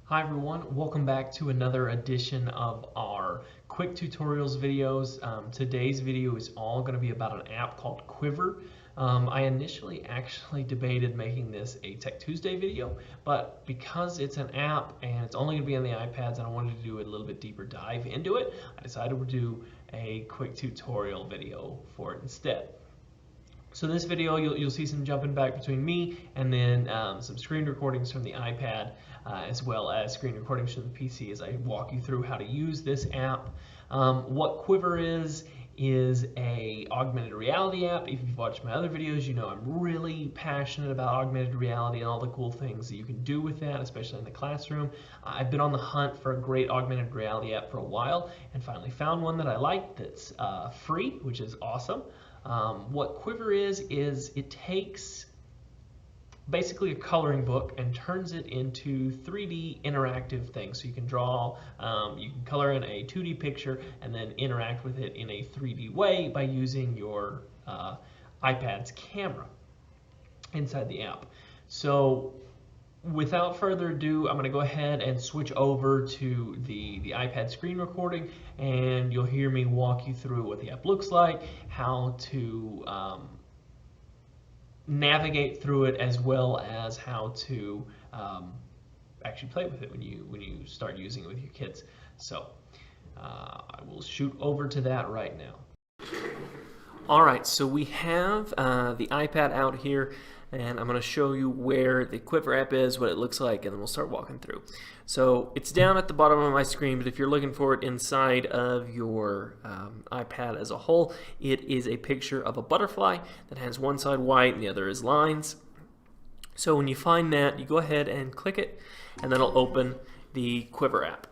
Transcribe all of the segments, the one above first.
Hi everyone, welcome back to another edition of our quick tutorials videos. Today's video is all going to be about an app called Quiver. I initially actually debated making this a Tech Tuesday video, but because it's an app and it's only going to be on the iPads and I wanted to do a little bit deeper dive into it, I decided to do a quick tutorial video for it instead. So this video, you'll see some jumping back between me and then some screen recordings from the iPad, as well as screen recordings from the PC as I walk you through how to use this app. What Quiver is a augmented reality app. If you've watched my other videos, you know I'm really passionate about augmented reality and all the cool things that you can do with that, especially in the classroom. I've been on the hunt for a great augmented reality app for a while and finally found one that I like that's free, which is awesome. What Quiver is it takes basically a coloring book and turns it into 3D interactive things. So you can draw, you can color in a 2D picture and then interact with it in a 3D way by using your iPad's camera inside the app. So without further ado, I'm going to go ahead and switch over to the iPad screen recording, and you'll hear me walk you through what the app looks like, how to navigate through it, as well as how to actually play with it when you start using it with your kids. So I will shoot over to that right now. Alright, so we have the iPad out here, and I'm going to show you where the Quiver app is, what it looks like, and then we'll start walking through. So it's down at the bottom of my screen, but if you're looking for it inside of your iPad as a whole, it is a picture of a butterfly that has one side white and the other is lines. So when you find that, you go ahead and click it, and then it'll open the Quiver app.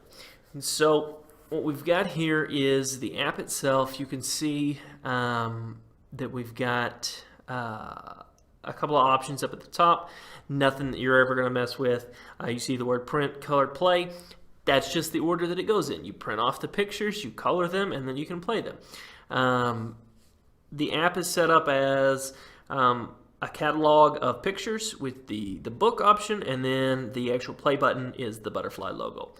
And so what we've got here is the app itself. You can see that we've got a couple of options up at the top, nothing that you're ever going to mess with. You see the word print, color, play. That's just the order that it goes in. You print off the pictures, you color them, and then you can play them. The app is set up as a catalog of pictures with the book option, and then the actual play button is the butterfly logo.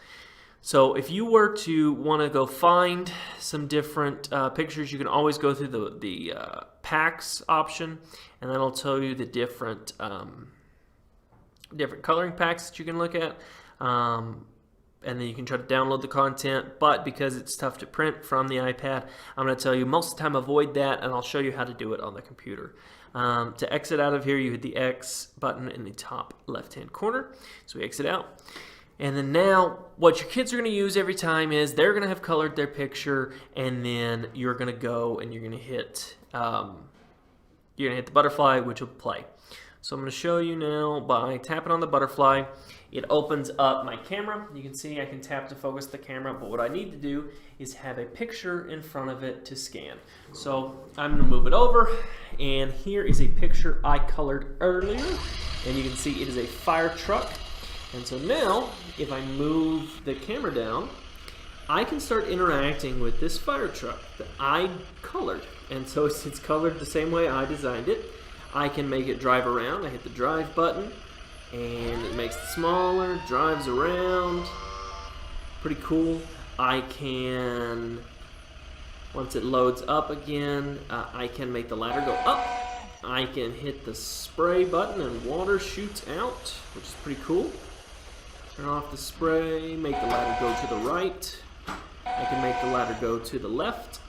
So if you were to want to go find some different pictures, you can always go through the packs option, and that'll tell you the different coloring packs that you can look at, and then you can try to download the content. But because it's tough to print from the iPad, I'm going to tell you most of the time avoid that, and I'll show you how to do it on the computer. To exit out of here, you hit the X button in the top left-hand corner. So we exit out. And then now, what your kids are going to use every time is they're going to have colored their picture, and then you're going to go and you're going to hit the butterfly, which will play. So I'm going to show you now by tapping on the butterfly. It opens up my camera. You can see I can tap to focus the camera, but what I need to do is have a picture in front of it to scan. So I'm going to move it over, and here is a picture I colored earlier, and you can see it is a fire truck. And so now, if I move the camera down, I can start interacting with this fire truck that I colored. And so it's colored the same way I designed it. I can make it drive around. I hit the drive button, and it makes it smaller, drives around. Pretty cool. I can, once it loads up again, I can make the ladder go up. I can hit the spray button and water shoots out, which is pretty cool. Turn off the spray, make the ladder go to the right. I can make the ladder go to the left,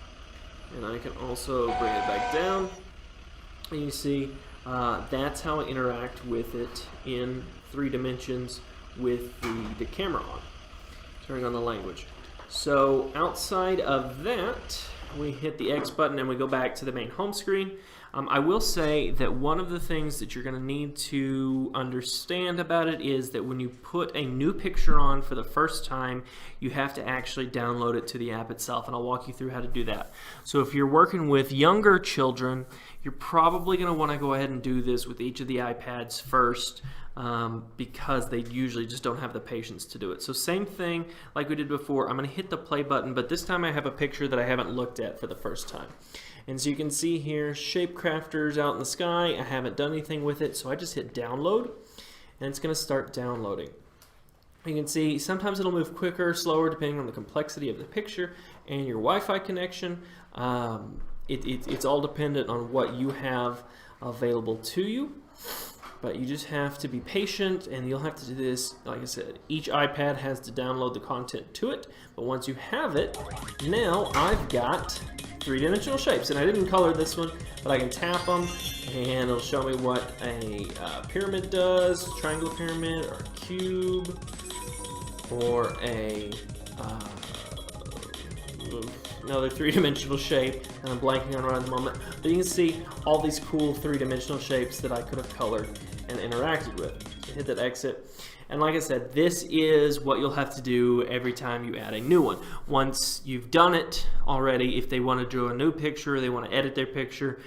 and I can also bring it back down. And you see, that's how I interact with it in 3 dimensions with the camera on. Turning on the language. So outside of that, we hit the X button and we go back to the main home screen. I will say that one of the things that you're going to need to understand about it is that when you put a new picture on for the first time, you have to actually download it to the app itself, and I'll walk you through how to do that. So if you're working with younger children, you're probably going to want to go ahead and do this with each of the iPads first, because they usually just don't have the patience to do it. So same thing like we did before, I'm going to hit the play button, but this time I have a picture that I haven't looked at for the first time. And so you can see here, Shape Crafter's out in the sky. I haven't done anything with it, so I just hit download, and it's going to start downloading. You can see sometimes it'll move quicker, slower, depending on the complexity of the picture and your Wi-Fi connection. It's all dependent on what you have available to you. But you just have to be patient, and you'll have to do this. Like I said, each iPad has to download the content to it. But once you have it, now I've got three-dimensional shapes. And I didn't color this one, but I can tap them, and it'll show me what a pyramid does, triangle pyramid, or a cube, or a another three-dimensional shape, and I'm blanking on right at the moment. But you can see all these cool three-dimensional shapes that I could have colored and interacted with. So hit that exit. And like I said, this is what you'll have to do every time you add a new one. Once you've done it already, if they want to draw a new picture, or they want to edit their picture,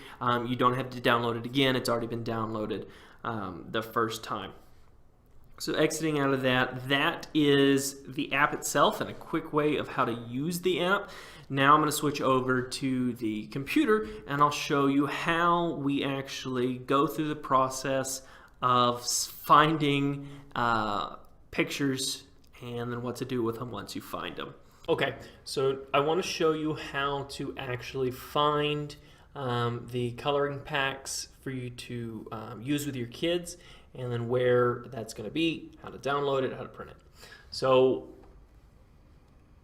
you don't have to download it again. It's already been downloaded the first time. So exiting out of that, that is the app itself and a quick way of how to use the app. Now I'm going to switch over to the computer, and I'll show you how we actually go through the process of finding pictures and then what to do with them once you find them. Okay, so I want to show you how to actually find the coloring packs for you to use with your kids, and then where that's going to be, how to download it, how to print it. So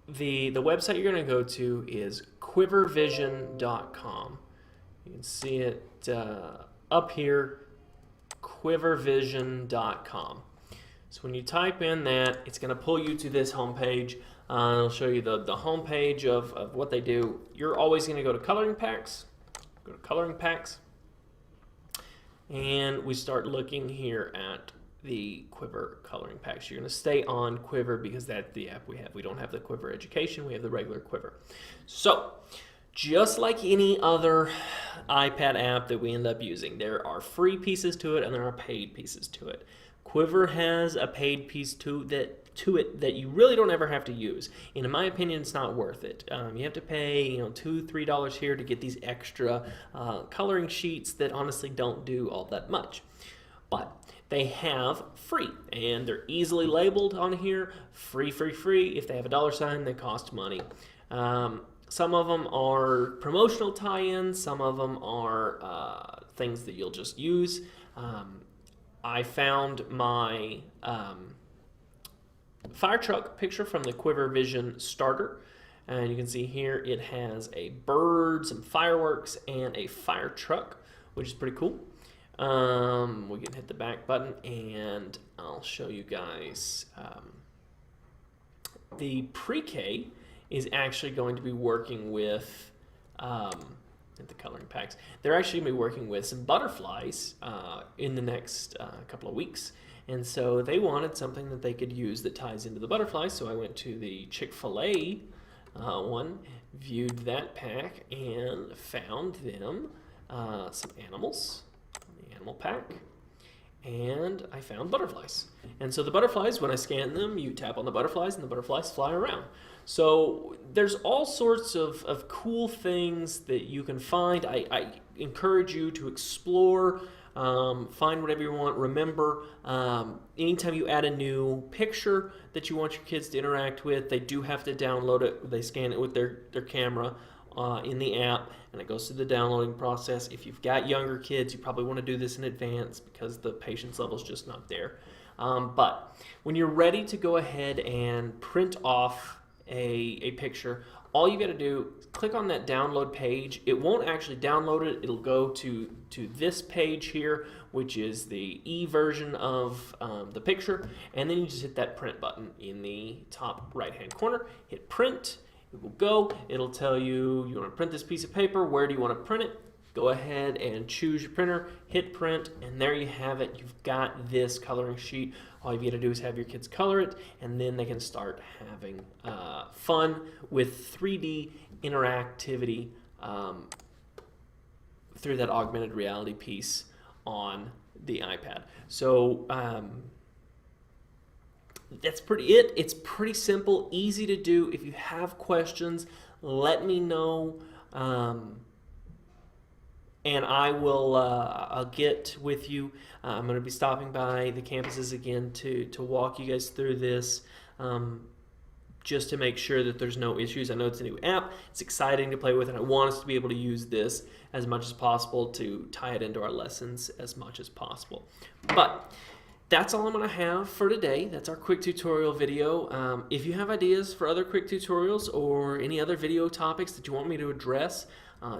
the website you're going to go to is quivervision.com. You can see it up here, quivervision.com. So when you type in that, it's going to pull you to this homepage. It'll show you the homepage of what they do. You're always going to go to coloring packs. Go to coloring packs. And we start looking here at the Quiver coloring packs. You're going to stay on Quiver because that's the app we have. We don't have the Quiver Education. We have the regular Quiver. So just like any other iPad app that we end up using, there are free pieces to it and there are paid pieces to it. Quiver has a paid piece to it that you really don't ever have to use. And in my opinion, it's not worth it. You have to pay $2, $3 here to get these extra coloring sheets that honestly don't do all that much. But they have free, and they're easily labeled on here. Free, free, free. If they have a dollar sign, they cost money. Some of them are promotional tie-ins. Some of them are things that you'll just use. I found my fire truck picture from the Quiver Vision starter, and you can see here it has a bird, some fireworks, and a fire truck, which is pretty cool. We can hit the back button, and I'll show you guys. The pre-K is actually going to be working with at the coloring packs. They're actually going to be working with some butterflies in the next couple of weeks. And so they wanted something that they could use that ties into the butterflies. So I went to the Chick-fil-A one, viewed that pack, and found them some animals on the animal pack. And I found butterflies. And so the butterflies, when I scan them, you tap on the butterflies and the butterflies fly around. So there's all sorts of cool things that you can find. I encourage you to explore, find whatever you want. Remember, anytime you add a new picture that you want your kids to interact with, they do have to download it. They scan it with their camera in the app, and it goes through the downloading process. If you've got younger kids, you probably want to do this in advance because the patience level is just not there. But when you're ready to go ahead and print off a picture, all you got to do is click on that download page. It won't actually download it. It'll go to this page here, which is the e-version of the picture, and then you just hit that print button in the top right-hand corner. Hit print. It will go. It'll tell you want to print this piece of paper. Where do you want to print it? Go ahead and choose your printer, hit print, and there you have it. You've got this coloring sheet. All you got to do is have your kids color it, and then they can start having fun with 3D interactivity through that augmented reality piece on the iPad. So that's pretty it. It's pretty simple, easy to do. If you have questions, let me know. and I will I'll get with you. I'm going to be stopping by the campuses again to walk you guys through this. Just to make sure that there's no issues. I know it's a new app. It's exciting to play with, and I want us to be able to use this as much as possible to tie it into our lessons as much as possible. But that's all I'm going to have for today. That's our quick tutorial video. If you have ideas for other quick tutorials or any other video topics that you want me to address,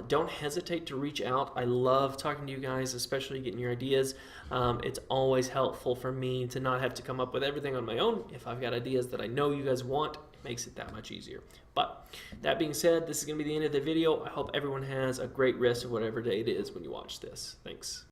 don't hesitate to reach out. I love talking to you guys, especially getting your ideas. It's always helpful for me to not have to come up with everything on my own. If I've got ideas that I know you guys want, it makes it that much easier. But that being said, this is going to be the end of the video. I hope everyone has a great rest of whatever day it is when you watch this. Thanks.